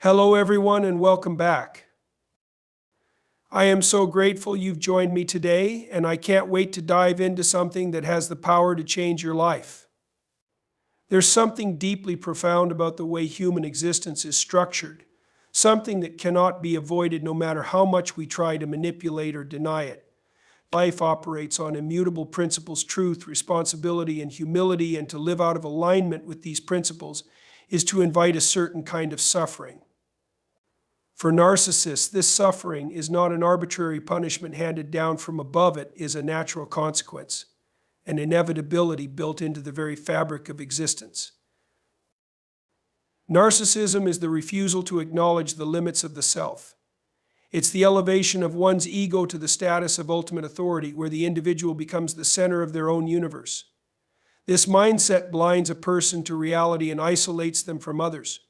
Hello everyone and welcome back. I am so grateful you've joined me today, and I can't wait to dive into something that has the power to change your life. There's something deeply profound about the way human existence is structured, something that cannot be avoided no matter how much we try to manipulate or deny it. Life operates on immutable principles: truth, responsibility, and humility, and to live out of alignment with these principles is to invite a certain kind of suffering. For narcissists, this suffering is not an arbitrary punishment handed down from above. It is a natural consequence, an inevitability built into the very fabric of existence. Narcissism is the refusal to acknowledge the limits of the self. It's the elevation of one's ego to the status of ultimate authority, where the individual becomes the center of their own universe. This mindset blinds a person to reality and isolates them from others.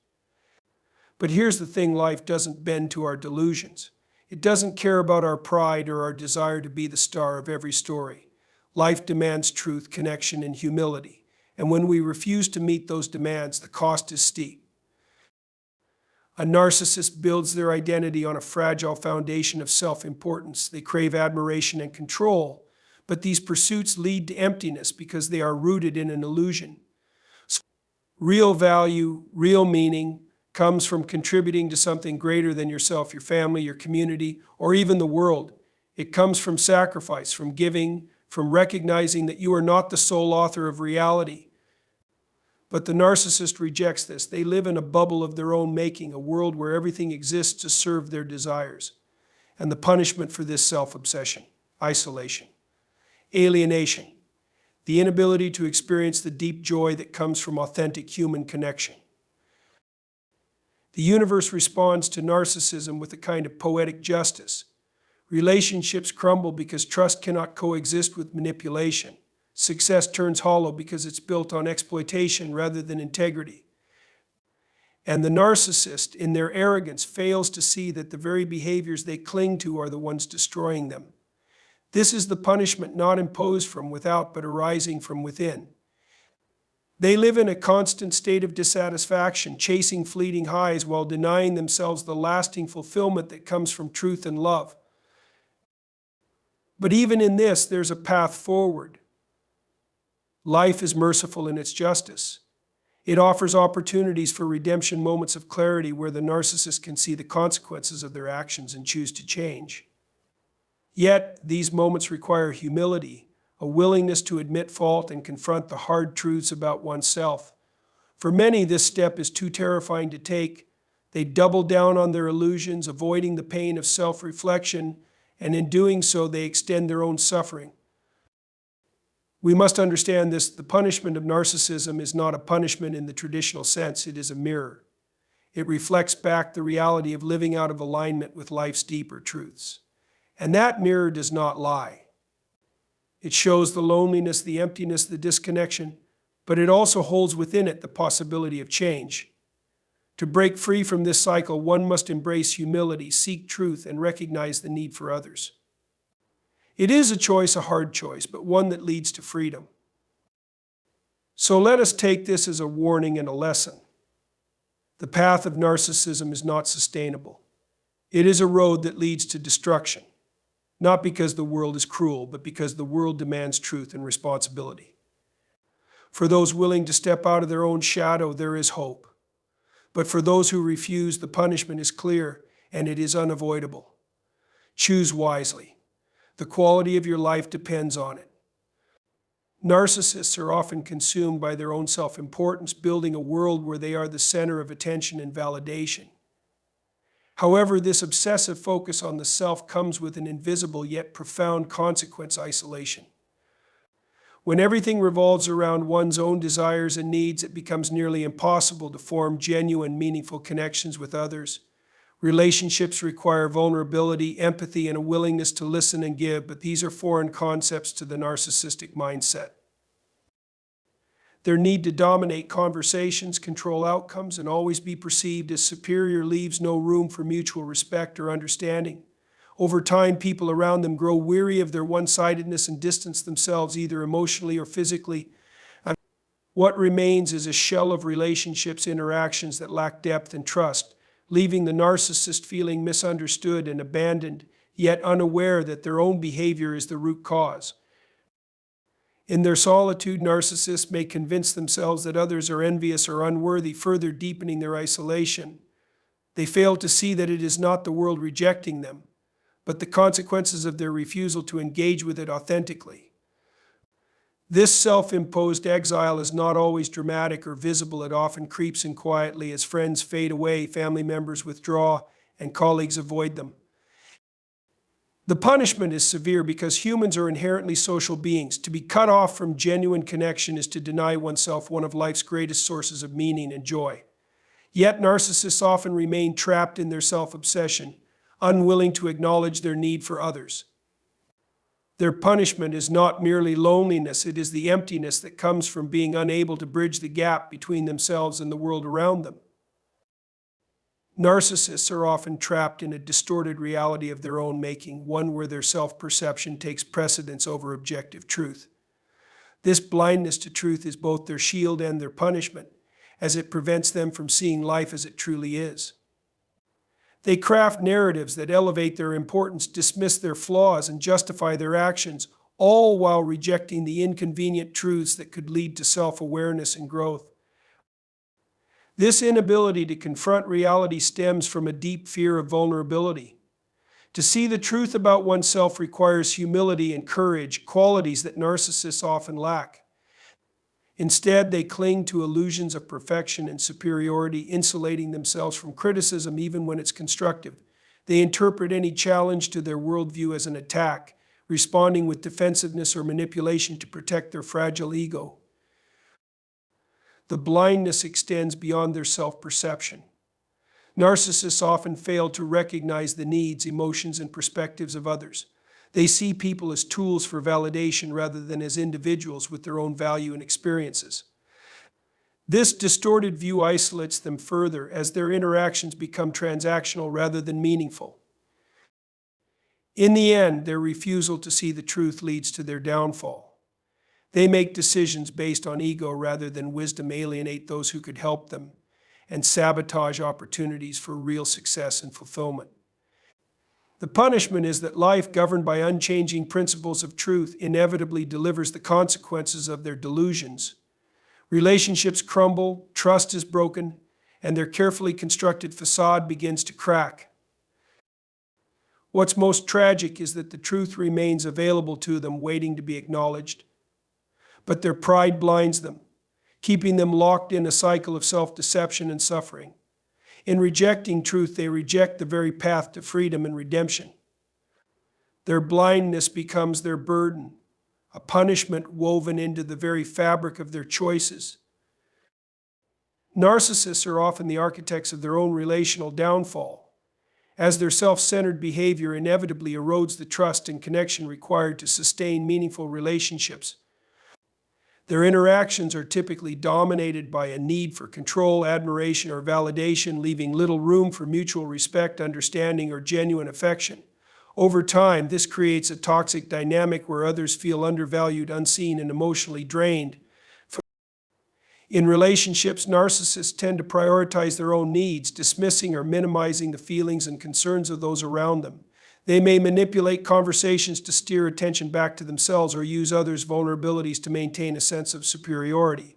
But here's the thing: life doesn't bend to our delusions. It doesn't care about our pride or our desire to be the star of every story. Life demands truth, connection, and humility. And when we refuse to meet those demands, the cost is steep. A narcissist builds their identity on a fragile foundation of self-importance. They crave admiration and control, but these pursuits lead to emptiness because they are rooted in an illusion. So, real value, real meaning, comes from contributing to something greater than yourself, your family, your community, or even the world. It comes from sacrifice, from giving, from recognizing that you are not the sole author of reality. But the narcissist rejects this. They live in a bubble of their own making, a world where everything exists to serve their desires. And the punishment for this self-obsession: isolation, alienation, the inability to experience the deep joy that comes from authentic human connection. The universe responds to narcissism with a kind of poetic justice. Relationships crumble because trust cannot coexist with manipulation. Success turns hollow because it's built on exploitation rather than integrity. And the narcissist, in their arrogance, fails to see that the very behaviors they cling to are the ones destroying them. This is the punishment not imposed from without, but arising from within. They live in a constant state of dissatisfaction, chasing fleeting highs while denying themselves the lasting fulfillment that comes from truth and love. But even in this, there's a path forward. Life is merciful in its justice. It offers opportunities for redemption, moments of clarity where the narcissist can see the consequences of their actions and choose to change. Yet, these moments require humility, a willingness to admit fault and confront the hard truths about oneself. For many, this step is too terrifying to take. They double down on their illusions, avoiding the pain of self-reflection, and in doing so, they extend their own suffering. We must understand this: the punishment of narcissism is not a punishment in the traditional sense. It is a mirror. It reflects back the reality of living out of alignment with life's deeper truths. And that mirror does not lie. It shows the loneliness, the emptiness, the disconnection, but it also holds within it the possibility of change. To break free from this cycle, one must embrace humility, seek truth, and recognize the need for others. It is a choice, a hard choice, but one that leads to freedom. So let us take this as a warning and a lesson. The path of narcissism is not sustainable. It is a road that leads to destruction. Not because the world is cruel, but because the world demands truth and responsibility. For those willing to step out of their own shadow, there is hope. But for those who refuse, the punishment is clear and it is unavoidable. Choose wisely. The quality of your life depends on it. Narcissists are often consumed by their own self-importance, building a world where they are the center of attention and validation. However, this obsessive focus on the self comes with an invisible yet profound consequence: isolation. When everything revolves around one's own desires and needs, it becomes nearly impossible to form genuine, meaningful connections with others. Relationships require vulnerability, empathy, and a willingness to listen and give, but these are foreign concepts to the narcissistic mindset. Their need to dominate conversations, control outcomes, and always be perceived as superior leaves no room for mutual respect or understanding. Over time, people around them grow weary of their one-sidedness and distance themselves, either emotionally or physically. What remains is a shell of relationships, interactions that lack depth and trust, leaving the narcissist feeling misunderstood and abandoned, yet unaware that their own behavior is the root cause. In their solitude, narcissists may convince themselves that others are envious or unworthy, further deepening their isolation. They fail to see that it is not the world rejecting them, but the consequences of their refusal to engage with it authentically. This self-imposed exile is not always dramatic or visible. It often creeps in quietly as friends fade away, family members withdraw, and colleagues avoid them. The punishment is severe because humans are inherently social beings. To be cut off from genuine connection is to deny oneself one of life's greatest sources of meaning and joy. Yet narcissists often remain trapped in their self-obsession, unwilling to acknowledge their need for others. Their punishment is not merely loneliness, it is the emptiness that comes from being unable to bridge the gap between themselves and the world around them. Narcissists are often trapped in a distorted reality of their own making, one where their self-perception takes precedence over objective truth. This blindness to truth is both their shield and their punishment, as it prevents them from seeing life as it truly is. They craft narratives that elevate their importance, dismiss their flaws, and justify their actions, all while rejecting the inconvenient truths that could lead to self-awareness and growth. This inability to confront reality stems from a deep fear of vulnerability. To see the truth about oneself requires humility and courage, qualities that narcissists often lack. Instead, they cling to illusions of perfection and superiority, insulating themselves from criticism even when it's constructive. They interpret any challenge to their worldview as an attack, responding with defensiveness or manipulation to protect their fragile ego. The blindness extends beyond their self-perception. Narcissists often fail to recognize the needs, emotions, and perspectives of others. They see people as tools for validation rather than as individuals with their own value and experiences. This distorted view isolates them further as their interactions become transactional rather than meaningful. In the end, their refusal to see the truth leads to their downfall. They make decisions based on ego rather than wisdom, alienate those who could help them, and sabotage opportunities for real success and fulfillment. The punishment is that life, governed by unchanging principles of truth, inevitably delivers the consequences of their delusions. Relationships crumble, trust is broken, and their carefully constructed facade begins to crack. What's most tragic is that the truth remains available to them, waiting to be acknowledged. But their pride blinds them, keeping them locked in a cycle of self-deception and suffering. In rejecting truth, they reject the very path to freedom and redemption. Their blindness becomes their burden, a punishment woven into the very fabric of their choices. Narcissists are often the architects of their own relational downfall, as their self-centered behavior inevitably erodes the trust and connection required to sustain meaningful relationships. Their interactions are typically dominated by a need for control, admiration, or validation, leaving little room for mutual respect, understanding, or genuine affection. Over time, this creates a toxic dynamic where others feel undervalued, unseen, and emotionally drained. In relationships, narcissists tend to prioritize their own needs, dismissing or minimizing the feelings and concerns of those around them. They may manipulate conversations to steer attention back to themselves or use others' vulnerabilities to maintain a sense of superiority.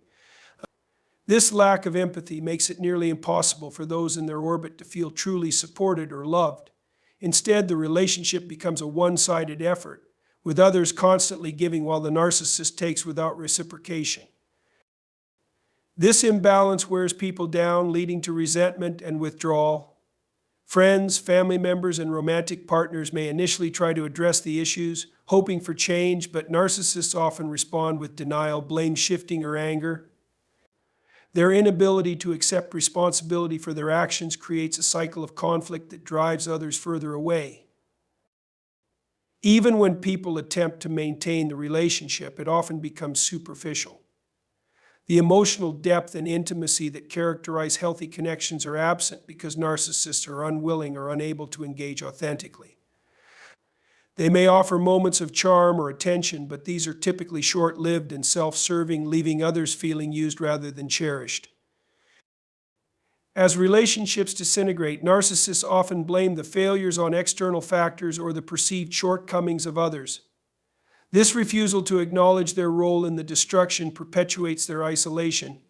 This lack of empathy makes it nearly impossible for those in their orbit to feel truly supported or loved. Instead, the relationship becomes a one-sided effort, with others constantly giving while the narcissist takes without reciprocation. This imbalance wears people down, leading to resentment and withdrawal. Friends, family members, and romantic partners may initially try to address the issues, hoping for change, but narcissists often respond with denial, blame shifting, or anger. Their inability to accept responsibility for their actions creates a cycle of conflict that drives others further away. Even when people attempt to maintain the relationship, it often becomes superficial. The emotional depth and intimacy that characterize healthy connections are absent because narcissists are unwilling or unable to engage authentically. They may offer moments of charm or attention, but these are typically short-lived and self-serving, leaving others feeling used rather than cherished. As relationships disintegrate, narcissists often blame the failures on external factors or the perceived shortcomings of others. This refusal to acknowledge their role in the destruction perpetuates their isolation,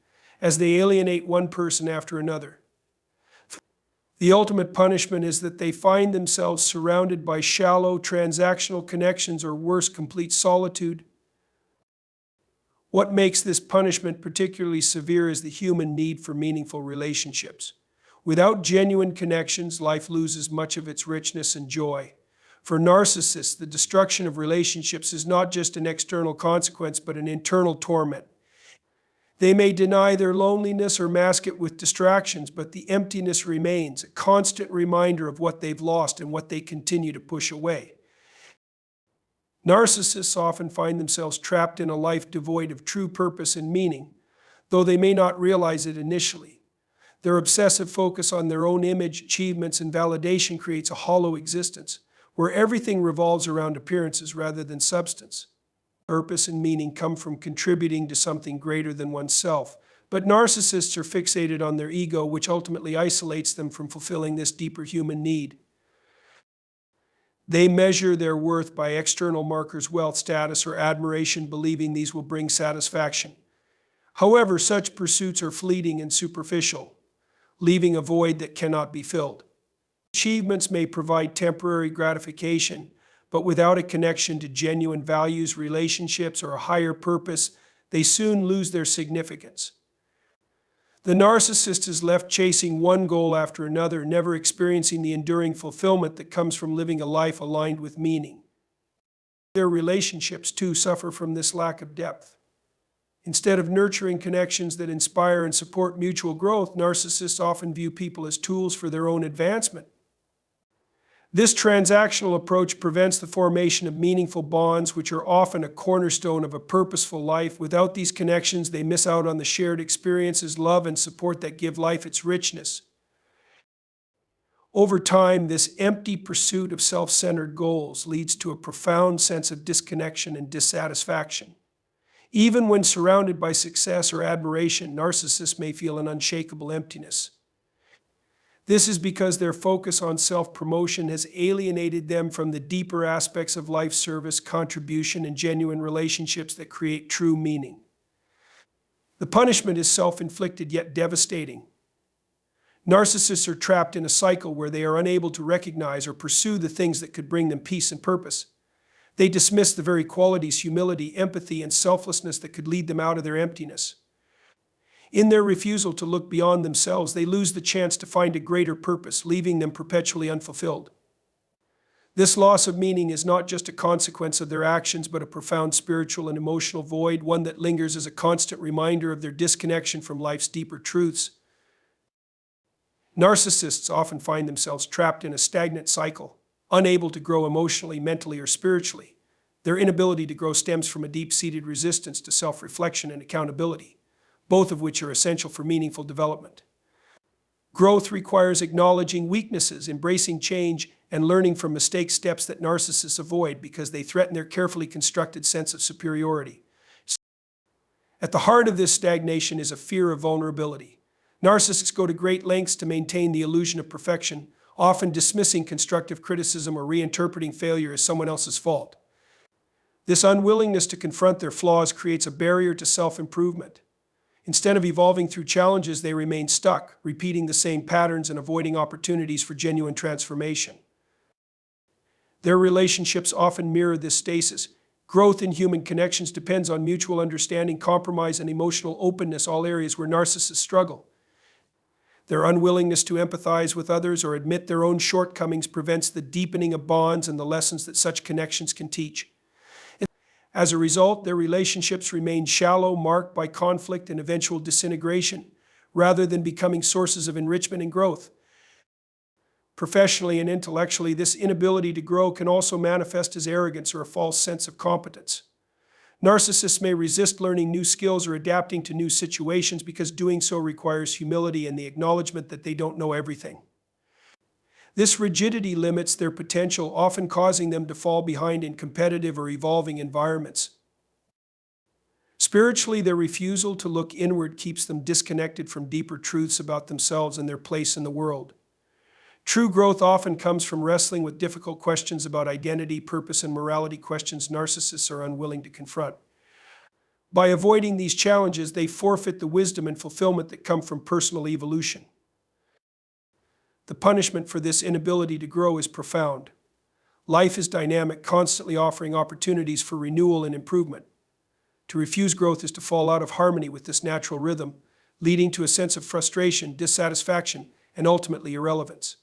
as they alienate one person after another. The ultimate punishment is that they find themselves surrounded by shallow, transactional connections, or worse, complete solitude. What makes this punishment particularly severe is the human need for meaningful relationships. Without genuine connections, life loses much of its richness and joy. For narcissists, the destruction of relationships is not just an external consequence, but an internal torment. They may deny their loneliness or mask it with distractions, but the emptiness remains, a constant reminder of what they've lost and what they continue to push away. Narcissists often find themselves trapped in a life devoid of true purpose and meaning, though they may not realize it initially. Their obsessive focus on their own image, achievements, and validation creates a hollow existence, where everything revolves around appearances rather than substance. Purpose and meaning come from contributing to something greater than oneself, but narcissists are fixated on their ego, which ultimately isolates them from fulfilling this deeper human need. They measure their worth by external markers, wealth, status, or admiration, believing these will bring satisfaction. However, such pursuits are fleeting and superficial, leaving a void that cannot be filled. Achievements may provide temporary gratification, but without a connection to genuine values, relationships, or a higher purpose, they soon lose their significance. The narcissist is left chasing one goal after another, never experiencing the enduring fulfillment that comes from living a life aligned with meaning. Their relationships, too, suffer from this lack of depth. Instead of nurturing connections that inspire and support mutual growth, narcissists often view people as tools for their own advancement. This transactional approach prevents the formation of meaningful bonds, which are often a cornerstone of a purposeful life. Without these connections, they miss out on the shared experiences, love, and support that give life its richness. Over time, this empty pursuit of self-centered goals leads to a profound sense of disconnection and dissatisfaction. Even when surrounded by success or admiration, narcissists may feel an unshakable emptiness. This is because their focus on self-promotion has alienated them from the deeper aspects of life: service, contribution, and genuine relationships that create true meaning. The punishment is self-inflicted yet devastating. Narcissists are trapped in a cycle where they are unable to recognize or pursue the things that could bring them peace and purpose. They dismiss the very qualities, humility, empathy, and selflessness that could lead them out of their emptiness. In their refusal to look beyond themselves, they lose the chance to find a greater purpose, leaving them perpetually unfulfilled. This loss of meaning is not just a consequence of their actions, but a profound spiritual and emotional void, one that lingers as a constant reminder of their disconnection from life's deeper truths. Narcissists often find themselves trapped in a stagnant cycle, unable to grow emotionally, mentally, or spiritually. Their inability to grow stems from a deep-seated resistance to self-reflection and accountability, both of which are essential for meaningful development. Growth requires acknowledging weaknesses, embracing change, and learning from mistakes, steps that narcissists avoid because they threaten their carefully constructed sense of superiority. At the heart of this stagnation is a fear of vulnerability. Narcissists go to great lengths to maintain the illusion of perfection, often dismissing constructive criticism or reinterpreting failure as someone else's fault. This unwillingness to confront their flaws creates a barrier to self-improvement. Instead of evolving through challenges, they remain stuck, repeating the same patterns and avoiding opportunities for genuine transformation. Their relationships often mirror this stasis. Growth in human connections depends on mutual understanding, compromise, and emotional openness, all areas where narcissists struggle. Their unwillingness to empathize with others or admit their own shortcomings prevents the deepening of bonds and the lessons that such connections can teach. As a result, their relationships remain shallow, marked by conflict and eventual disintegration, rather than becoming sources of enrichment and growth. Professionally and intellectually, this inability to grow can also manifest as arrogance or a false sense of competence. Narcissists may resist learning new skills or adapting to new situations because doing so requires humility and the acknowledgement that they don't know everything. This rigidity limits their potential, often causing them to fall behind in competitive or evolving environments. Spiritually, their refusal to look inward keeps them disconnected from deeper truths about themselves and their place in the world. True growth often comes from wrestling with difficult questions about identity, purpose, and morality, questions narcissists are unwilling to confront. By avoiding these challenges, they forfeit the wisdom and fulfillment that come from personal evolution. The punishment for this inability to grow is profound. Life is dynamic, constantly offering opportunities for renewal and improvement. To refuse growth is to fall out of harmony with this natural rhythm, leading to a sense of frustration, dissatisfaction, and ultimately irrelevance.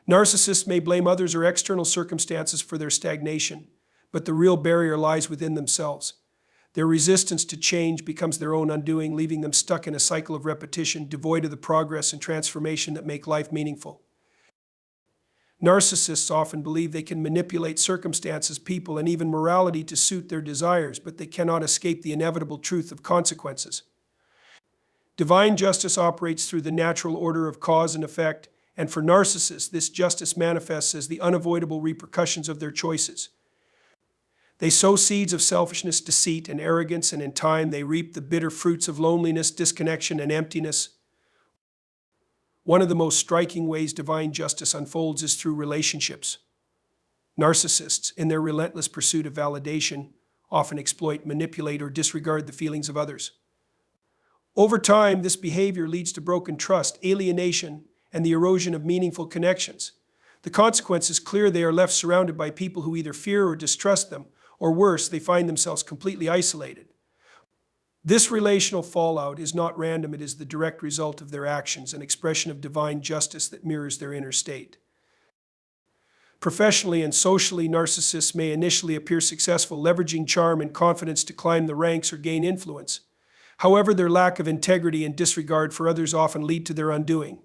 Narcissists may blame others or external circumstances for their stagnation, but the real barrier lies within themselves. Their resistance to change becomes their own undoing, leaving them stuck in a cycle of repetition, devoid of the progress and transformation that make life meaningful. Narcissists often believe they can manipulate circumstances, people, and even morality to suit their desires, but they cannot escape the inevitable truth of consequences. Divine justice operates through the natural order of cause and effect, and for narcissists, this justice manifests as the unavoidable repercussions of their choices. They sow seeds of selfishness, deceit, and arrogance, and in time they reap the bitter fruits of loneliness, disconnection, and emptiness. One of the most striking ways divine justice unfolds is through relationships. Narcissists, in their relentless pursuit of validation, often exploit, manipulate, or disregard the feelings of others. Over time, this behavior leads to broken trust, alienation, and the erosion of meaningful connections. The consequence is clear: they are left surrounded by people who either fear or distrust them, or worse, they find themselves completely isolated. This relational fallout is not random, it is the direct result of their actions, an expression of divine justice that mirrors their inner state. Professionally and socially, narcissists may initially appear successful, leveraging charm and confidence to climb the ranks or gain influence. However, their lack of integrity and disregard for others often lead to their undoing.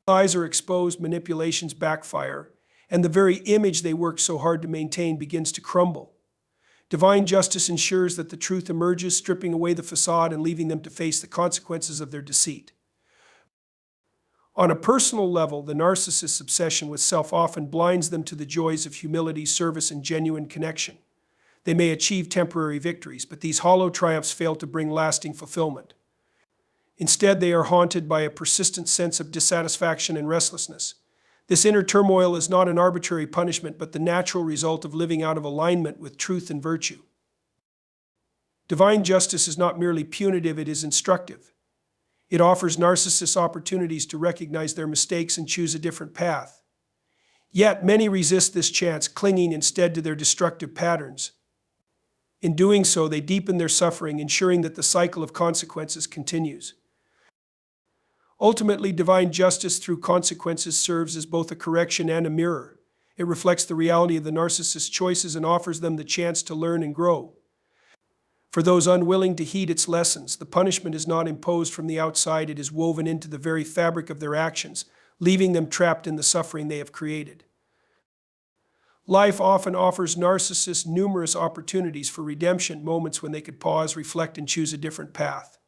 Lies are exposed, manipulations backfire, and the very image they worked so hard to maintain begins to crumble. Divine justice ensures that the truth emerges, stripping away the facade and leaving them to face the consequences of their deceit. On a personal level, the narcissist's obsession with self often blinds them to the joys of humility, service, and genuine connection. They may achieve temporary victories, but these hollow triumphs fail to bring lasting fulfillment. Instead, they are haunted by a persistent sense of dissatisfaction and restlessness. This inner turmoil is not an arbitrary punishment, but the natural result of living out of alignment with truth and virtue. Divine justice is not merely punitive, it is instructive. It offers narcissists opportunities to recognize their mistakes and choose a different path. Yet, many resist this chance, clinging instead to their destructive patterns. In doing so, they deepen their suffering, ensuring that the cycle of consequences continues. Ultimately, divine justice through consequences serves as both a correction and a mirror. It reflects the reality of the narcissist's choices and offers them the chance to learn and grow. For those unwilling to heed its lessons, the punishment is not imposed from the outside, it is woven into the very fabric of their actions, leaving them trapped in the suffering they have created. Life often offers narcissists numerous opportunities for redemption, moments when they could pause, reflect, and choose a different path.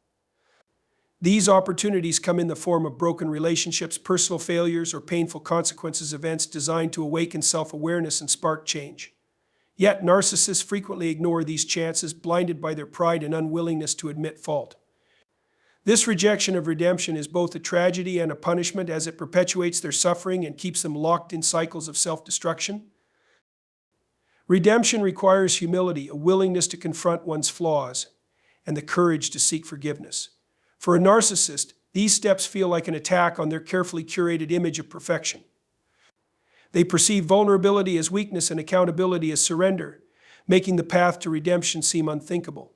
These opportunities come in the form of broken relationships, personal failures, or painful consequences, events designed to awaken self-awareness and spark change. Yet, narcissists frequently ignore these chances, blinded by their pride and unwillingness to admit fault. This rejection of redemption is both a tragedy and a punishment, as it perpetuates their suffering and keeps them locked in cycles of self-destruction. Redemption requires humility, a willingness to confront one's flaws, and the courage to seek forgiveness. For a narcissist, these steps feel like an attack on their carefully curated image of perfection. They perceive vulnerability as weakness and accountability as surrender, making the path to redemption seem unthinkable.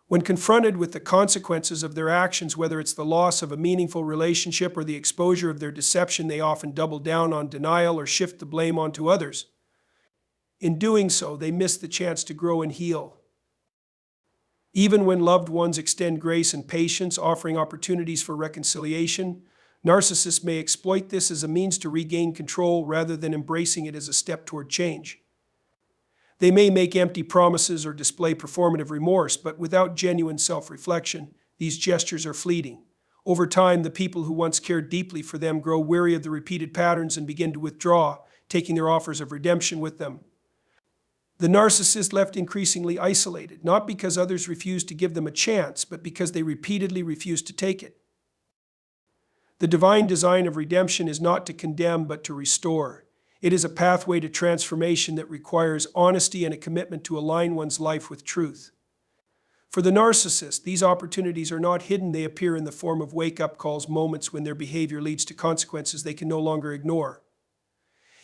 When confronted with the consequences of their actions, whether it's the loss of a meaningful relationship or the exposure of their deception, they often double down on denial or shift the blame onto others. In doing so, they miss the chance to grow and heal. Even when loved ones extend grace and patience, offering opportunities for reconciliation, narcissists may exploit this as a means to regain control rather than embracing it as a step toward change. They may make empty promises or display performative remorse, but without genuine self-reflection, these gestures are fleeting. Over time, the people who once cared deeply for them grow weary of the repeated patterns and begin to withdraw, taking their offers of redemption with them. The narcissist left increasingly isolated, not because others refused to give them a chance, but because they repeatedly refused to take it. The divine design of redemption is not to condemn, but to restore. It is a pathway to transformation that requires honesty and a commitment to align one's life with truth. For the narcissist, these opportunities are not hidden. They appear in the form of wake-up calls, moments when their behavior leads to consequences they can no longer ignore.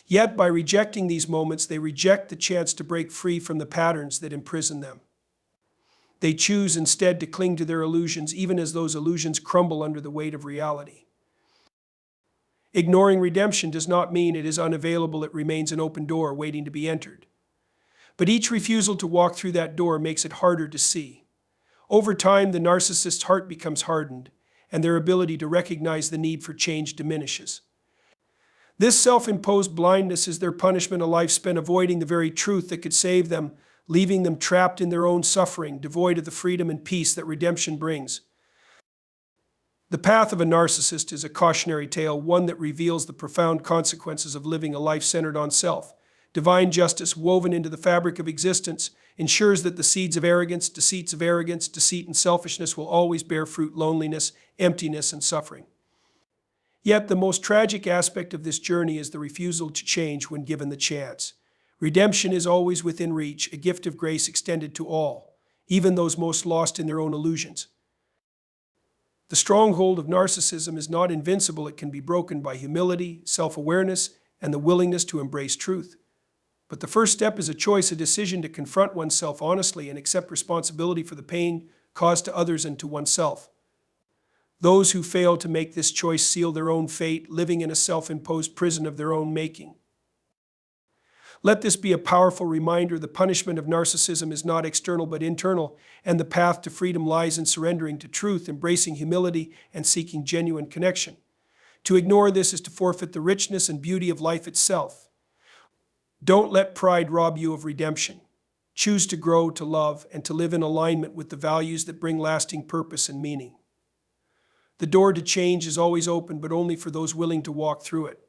Yet, by rejecting these moments, they reject the chance to break free from the patterns that imprison them. They choose instead to cling to their illusions, even as those illusions crumble under the weight of reality. Ignoring redemption does not mean it is unavailable. It remains an open door waiting to be entered. But each refusal to walk through that door makes it harder to see. Over time, the narcissist's heart becomes hardened, and their ability to recognize the need for change diminishes. This self-imposed blindness is their punishment, a life spent avoiding the very truth that could save them, leaving them trapped in their own suffering, devoid of the freedom and peace that redemption brings. The path of a narcissist is a cautionary tale, one that reveals the profound consequences of living a life centered on self. Divine justice, woven into the fabric of existence, ensures that the seeds of arrogance, deceit, and selfishness will always bear fruit: loneliness, emptiness, and suffering. Yet the most tragic aspect of this journey is the refusal to change when given the chance. Redemption is always within reach, a gift of grace extended to all, even those most lost in their own illusions. The stronghold of narcissism is not invincible. It can be broken by humility, self-awareness, and the willingness to embrace truth. But the first step is a choice, a decision to confront oneself honestly and accept responsibility for the pain caused to others and to oneself. Those who fail to make this choice seal their own fate, living in a self-imposed prison of their own making. Let this be a powerful reminder: the punishment of narcissism is not external but internal, and the path to freedom lies in surrendering to truth, embracing humility, and seeking genuine connection. To ignore this is to forfeit the richness and beauty of life itself. Don't let pride rob you of redemption. Choose to grow, to love, and to live in alignment with the values that bring lasting purpose and meaning. The door to change is always open, but only for those willing to walk through it.